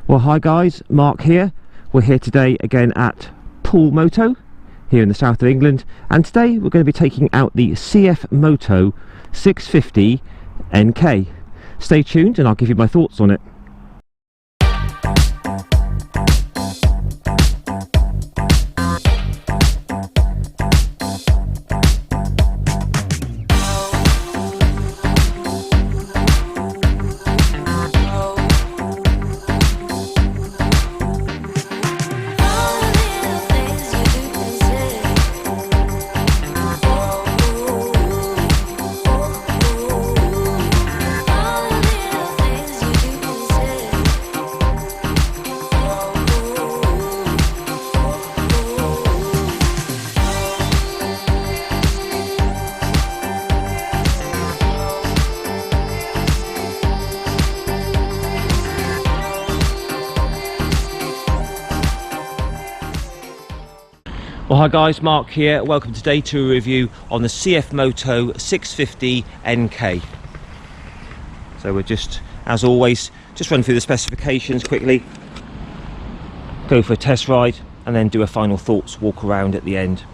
Well, hi guys, Mark here. We're here today again at Cfmoto here in the south of England, and today we're going to be taking out the Cfmoto 650Nk. Stay tuned and I'll give you my thoughts on it. Well, hi guys, Mark here. Welcome today to a review on the Cfmoto 650Nk. So we're just, as always, just run through the specifications quickly, go for a test ride, and then do a final thoughts walk around at the end.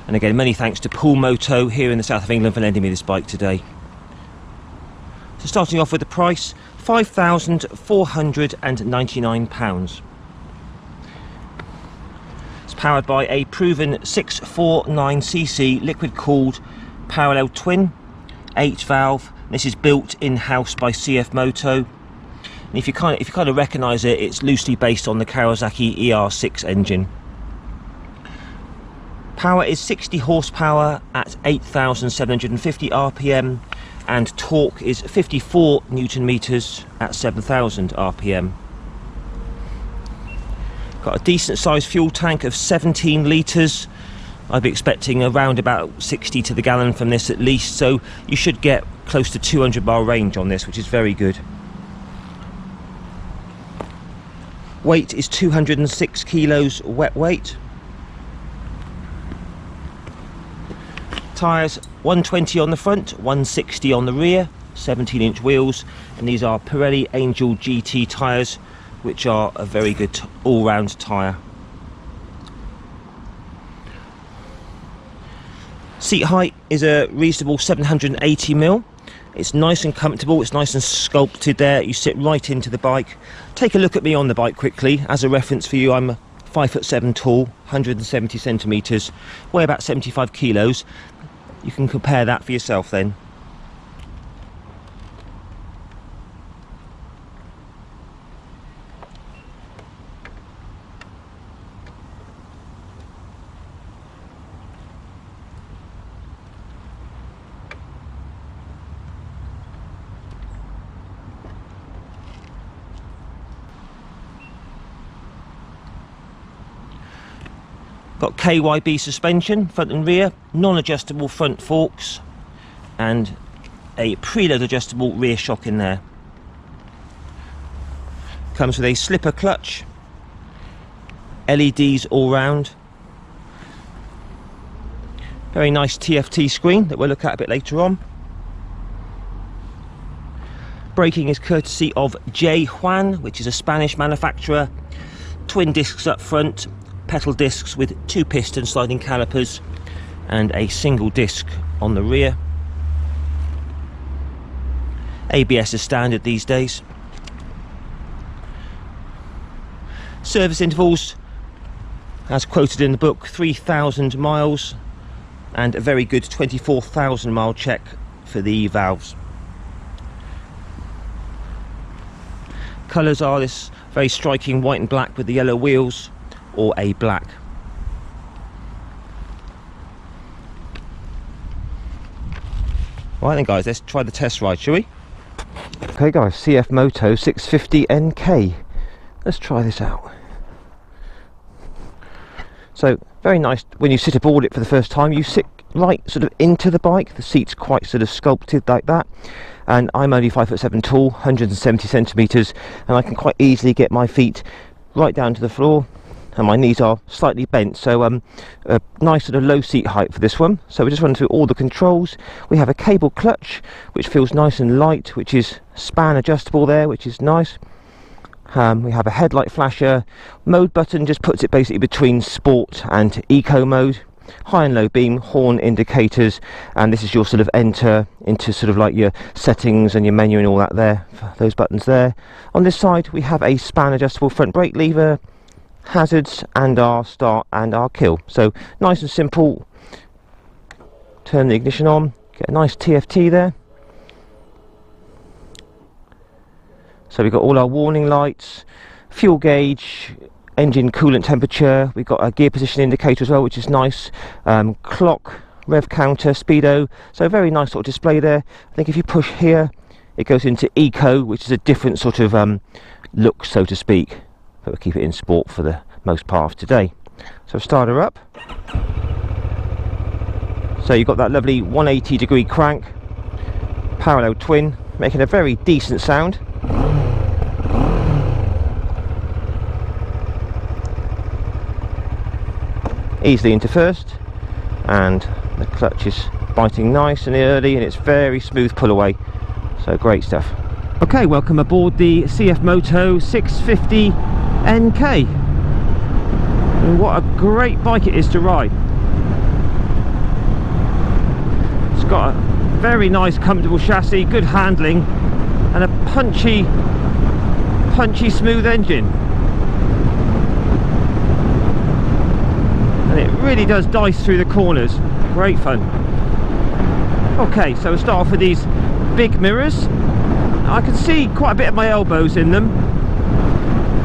And again, many thanks to Cfmoto here in the south of England for lending me this bike today. So starting off with the price, £5,499. Powered by a proven 649cc liquid cooled parallel twin 8 valve. This is built in-house by Cfmoto, and if you kind of recognise it, it's loosely based on the Kawasaki ER6 engine. Power is 60 horsepower at 8,750 rpm, and torque is 54 newton meters at 7,000 rpm. Got a decent sized fuel tank of 17 litres. I'd be expecting around about 60 to the gallon from this at least, so you should get close to 200 mile range on this, which is very good. Weight is 206 kilos wet weight. Tyres 120 on the front, 160 on the rear, 17-inch wheels, and these are Pirelli Angel GT tyres, which are a very good all-round tyre. Seat height is a reasonable 780mm. It's nice and comfortable, it's nice and sculpted there. You sit right into the bike. Take a look at me on the bike quickly. As a reference for you, I'm 5'7" tall, 170 centimetres, weigh about 75 kilos. You can compare that for yourself then. Got KYB suspension, front and rear, non-adjustable front forks, and a preload adjustable rear shock in there. Comes with a slipper clutch, LEDs all round, very nice TFT screen that we'll look at a bit later on. Braking is courtesy of J. Juan, which is a Spanish manufacturer. Twin discs up front, pedal discs with 2 piston sliding calipers, and a single disc on the rear. ABS is standard these days. Service intervals, as quoted in the book, 3,000 miles, and a very good 24,000 mile check for the valves. Colours are this very striking white and black with the yellow wheels, or a black. Right then guys, let's try the test ride, shall we? Okay guys, Cfmoto 650Nk. Let's try this out. So, very nice when you sit aboard it for the first time. You sit right sort of into the bike. The seat's quite sort of sculpted like that. And I'm only 5'7" tall, 170 centimetres, and I can quite easily get my feet right down to the floor, and my knees are slightly bent, so a nice sort of low seat height for this one. So we just run through all the controls. We have a cable clutch which feels nice and light, which is span adjustable there, which is nice. We have a headlight flasher. Mode button just puts it basically between sport and eco mode. High and low beam, horn indicators, and this is your sort of enter into sort of like your settings and your menu and all that there, those buttons there. On this side we have a span adjustable front brake lever, hazards, and our start and our kill. So nice and simple. Turn the ignition on, get a nice TFT there. So we've got all our warning lights, fuel gauge, engine coolant temperature. We've got a gear position indicator as well, which is nice. Clock, rev counter, speedo. So a very nice sort of display there. I think if you push here, it goes into eco, which is a different sort of look, so to speak. But we'll keep it in sport for the most part of today. So start her up. So you've got that lovely 180-degree crank, parallel twin, making a very decent sound. Easily into first, and the clutch is biting nice and early, and it's very smooth pull away, so great stuff. Okay, welcome aboard the Cfmoto 650Nk, and what a great bike it is to ride. It's got a very nice comfortable chassis, good handling, and a punchy smooth engine. And it really does dice through the corners. Great fun. Okay, so we'll start off with these big mirrors. I can see quite a bit of my elbows in them,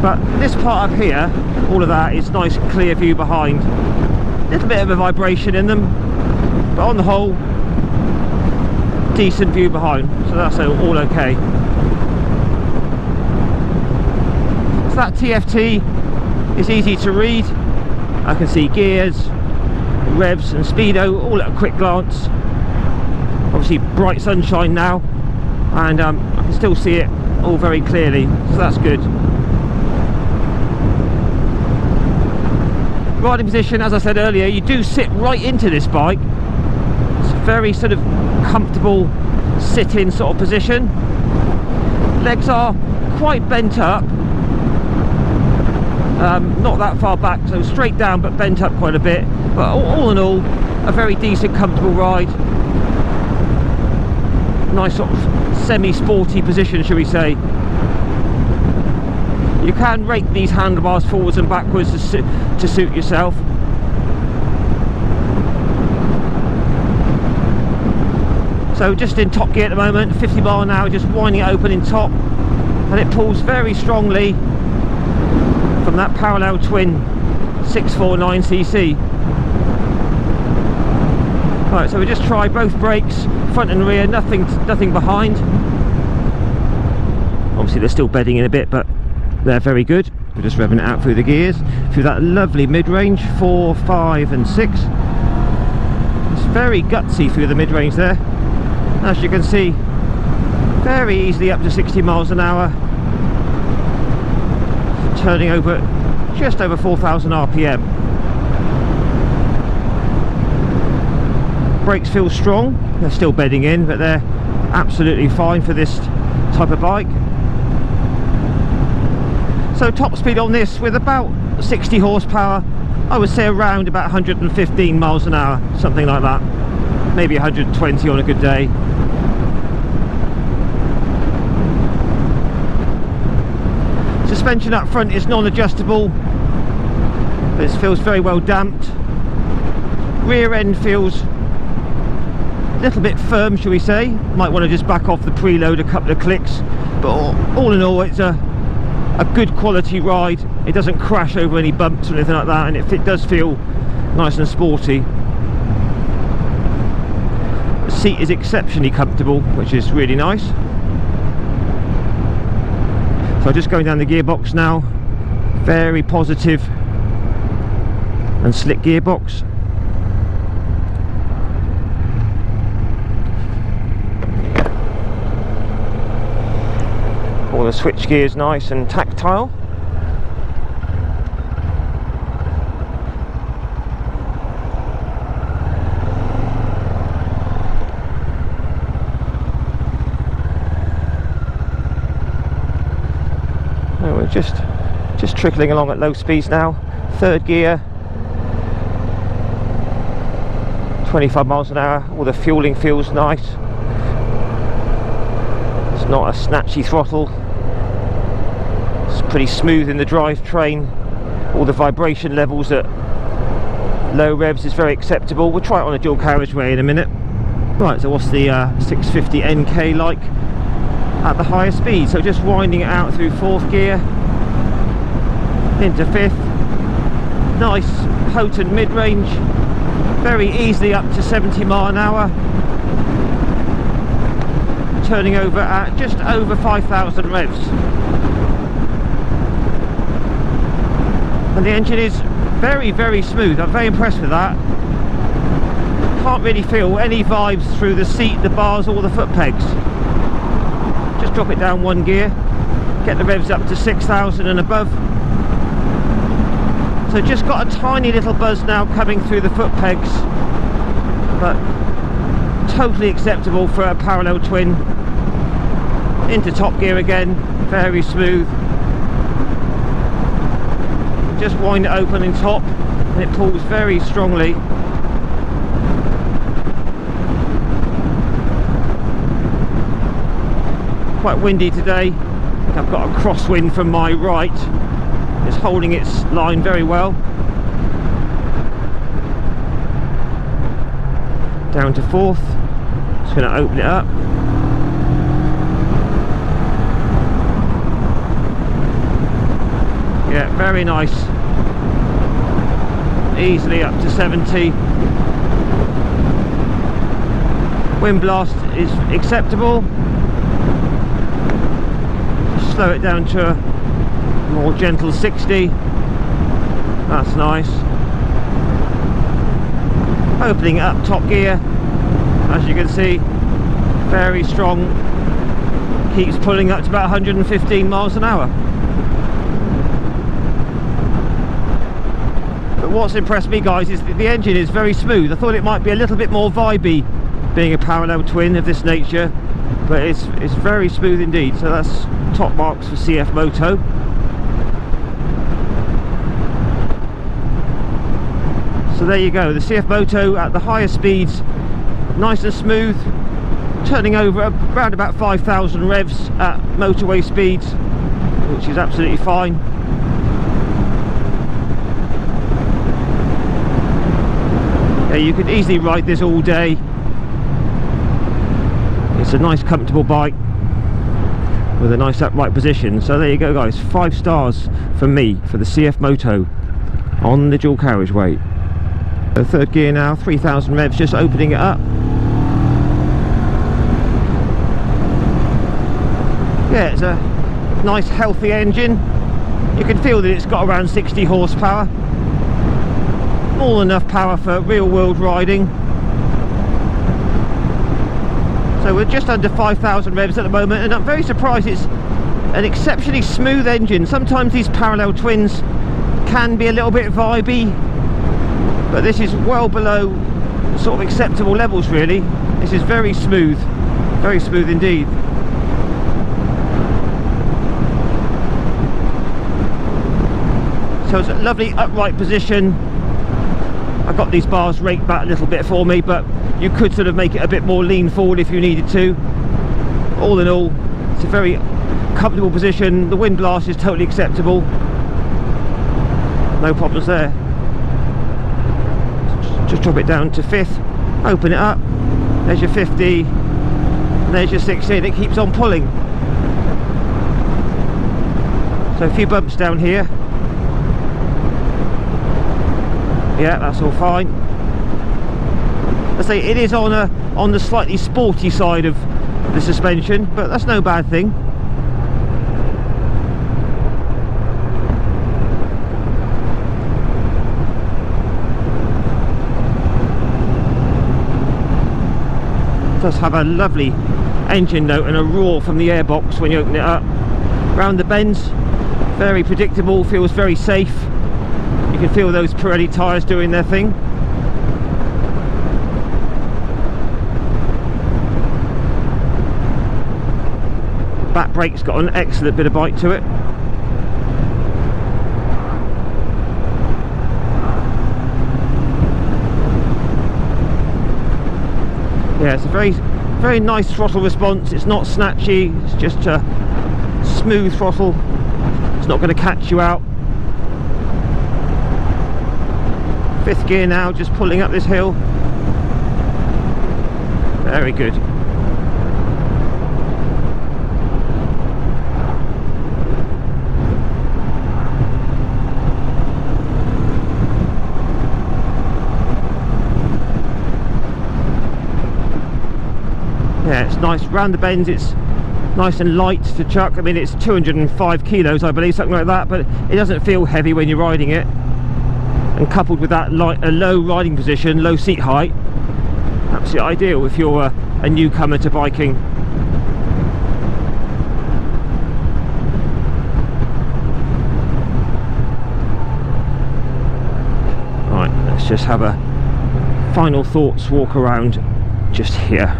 but this part up here, all of that is nice clear view behind. A little bit of a vibration in them, but on the whole, decent view behind, so that's all okay. So that TFT is easy to read. I can see gears, revs and speedo all at a quick glance. Obviously bright sunshine now, and I can still see it all very clearly, so that's good. Riding position, as I said earlier, you do sit right into this bike. It's a very sort of comfortable sit-in sort of position. Legs are quite bent up. Not that far back, so straight down but bent up quite a bit, but all in all a very decent comfortable ride. Nice sort of semi-sporty position, shall we say. You can rake these handlebars forwards and backwards to suit yourself. So just in top gear at the moment, 50 mile an hour, just winding it open in top, and it pulls very strongly from that parallel twin 649cc. Right, so we just try both brakes, front and rear, nothing behind. Obviously they're still bedding in a bit, but they're very good. We're just revving it out through the gears, through that lovely mid-range, 4, 5 and 6. It's very gutsy through the mid-range there. As you can see, very easily up to 60 miles an hour. Turning over just over 4,000 RPM. Brakes feel strong, they're still bedding in, but they're absolutely fine for this type of bike. So top speed on this with about 60 horsepower, I would say around about 115 miles an hour, something like that. Maybe 120 on a good day. Suspension up front is non-adjustable, but it feels very well damped. Rear end feels a little bit firm, shall we say. Might want to just back off the preload a couple of clicks, but all in all it's a good quality ride. It doesn't crash over any bumps or anything like that, and it does feel nice and sporty. The seat is exceptionally comfortable, which is really nice. So just going down the gearbox now, very positive and slick gearbox. All the switch gears nice and tactile. just trickling along at low speeds now. Third gear, 25 miles an hour. All the fueling feels nice. It's not a snatchy throttle. It's pretty smooth in the drivetrain. All the vibration levels at low revs is very acceptable. We'll try it on a dual carriageway in a minute. Right, so what's the 650Nk like at the higher speed? So just winding it out through fourth gear into fifth. Nice potent mid-range, very easily up to 70 mile an hour, turning over at just over 5,000 revs. And the engine is very, very smooth. I'm very impressed with that. Can't really feel any vibes through the seat, the bars, or the foot pegs. Just drop it down one gear, get the revs up to 6,000 and above. So just got a tiny little buzz now coming through the foot pegs, but totally acceptable for a parallel twin. Into top gear again, very smooth. Just wind it open in top and it pulls very strongly. Quite windy today. I've got a crosswind from my right. It's holding its line very well. Down to fourth. Just going to open it up. Yeah, very nice. Easily up to 70. Wind blast is acceptable. Slow it down to a more gentle 60. That's nice. Opening up top gear, as you can see, very strong. Keeps pulling up to about 115 miles an hour. But what's impressed me, guys, is that the engine is very smooth. I thought it might be a little bit more vibey being a parallel twin of this nature, but it's very smooth indeed. So that's top marks for Cfmoto. So there you go, the Cfmoto at the higher speeds, nice and smooth, turning over around about 5,000 revs at motorway speeds, which is absolutely fine. Yeah, you could easily ride this all day. It's a nice comfortable bike with a nice upright position. So there you go, guys, 5 stars from me for the Cfmoto on the dual carriageway. So third gear now, 3,000 revs, just opening it up. Yeah, it's a nice healthy engine. You can feel that it's got around 60 horsepower. More than enough power for real world riding. So we're just under 5,000 revs at the moment, and I'm very surprised. It's an exceptionally smooth engine. Sometimes these parallel twins can be a little bit vibey, but this is well below sort of acceptable levels, really. This is very smooth indeed. So it's a lovely upright position. I got these bars raked back a little bit for me, but you could sort of make it a bit more lean forward if you needed to. All in all, it's a very comfortable position. The wind blast is totally acceptable. No problems there. Just drop it down to fifth, open it up, there's your 50, and there's your 60, and it keeps on pulling. So a few bumps down here. Yeah, that's all fine. Let's say it is on the slightly sporty side of the suspension, but that's no bad thing. Does have a lovely engine note and a roar from the airbox when you open it up. Round the bends, very predictable, feels very safe. You can feel those Pirelli tyres doing their thing. Back brake's got an excellent bit of bite to it. Yeah, it's a very nice throttle response. It's not snatchy, it's just a smooth throttle. It's not going to catch you out. 5th gear now, just pulling up this hill. Very good. Yeah, it's nice round the bends. It's nice and light to chuck. I mean, it's 205 kilos, I believe, something like that, but it doesn't feel heavy when you're riding it. And coupled with that a low riding position, low seat height, absolutely ideal if you're a newcomer to biking. Right, let's just have a final thoughts walk around just here.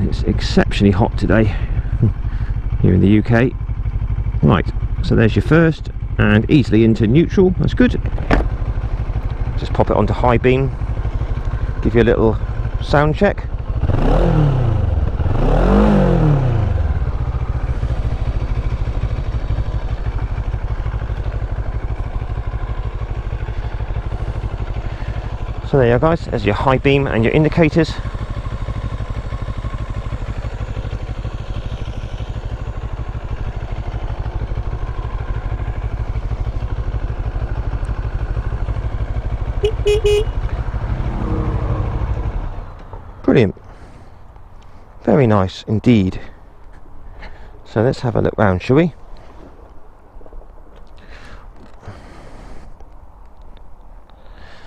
It's exceptionally hot today here in the UK. Right, so there's your first, and easily into neutral. That's good. Just pop it onto high beam, give you a little sound check. So there you go, guys, there's your high beam and your indicators. Brilliant. Very nice indeed. So let's have a look round, shall we?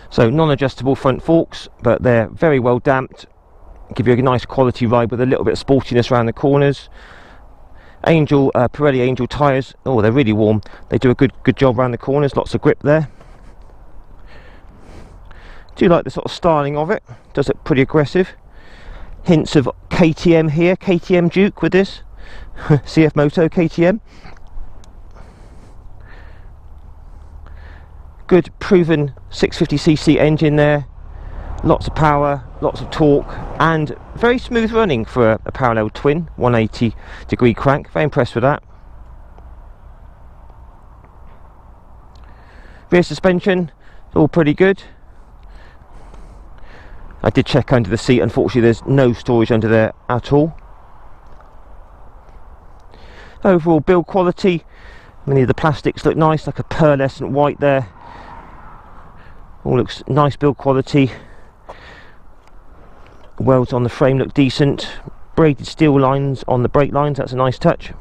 So non-adjustable front forks, but they're very well damped, give you a nice quality ride with a little bit of sportiness around the corners. Angel Pirelli Angel tyres, oh, they're really warm. They do a good job around the corners, lots of grip there. Do like the sort of styling of it, does look pretty aggressive. Hints of KTM here, KTM Duke with this. Cfmoto KTM. Good proven 650cc engine there. Lots of power, lots of torque, and very smooth running for a parallel twin, 180 degree crank. Very impressed with that. Rear suspension, all pretty good. I did check under the seat, unfortunately there's no storage under there at all. Overall build quality, many of the plastics look nice, like a pearlescent white there. All looks nice build quality. Welds on the frame look decent. Braided steel lines on the brake lines, that's a nice touch.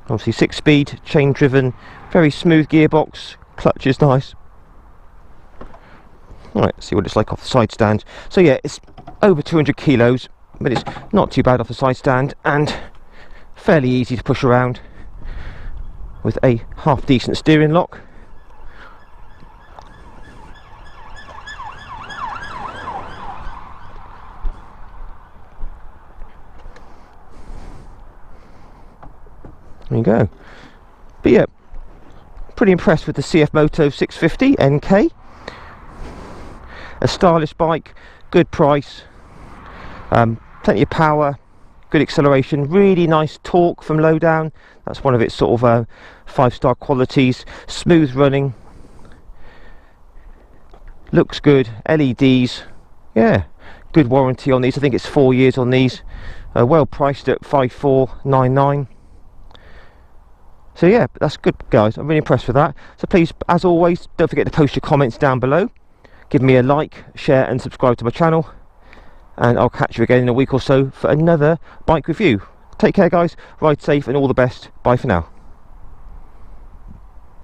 Obviously 6-speed, chain driven, very smooth gearbox, clutch is nice. Alright, see what it's like off the side stand. So yeah, it's over 200 kilos, but it's not too bad off the side stand, and fairly easy to push around with a half decent steering lock. There you go. But yeah, pretty impressed with the Cfmoto 650Nk. A stylish bike, good price, plenty of power, good acceleration, really nice torque from low down. That's one of its sort of 5-star qualities. Smooth running, looks good. LEDs, yeah, good warranty on these. I think it's 4 years on these. Well priced at 5,499. So yeah, that's good, guys. I'm really impressed with that. So please, as always, don't forget to post your comments down below. Give me a like, share and subscribe to my channel. And I'll catch you again in a week or so for another bike review. Take care, guys. Ride safe and all the best. Bye for now.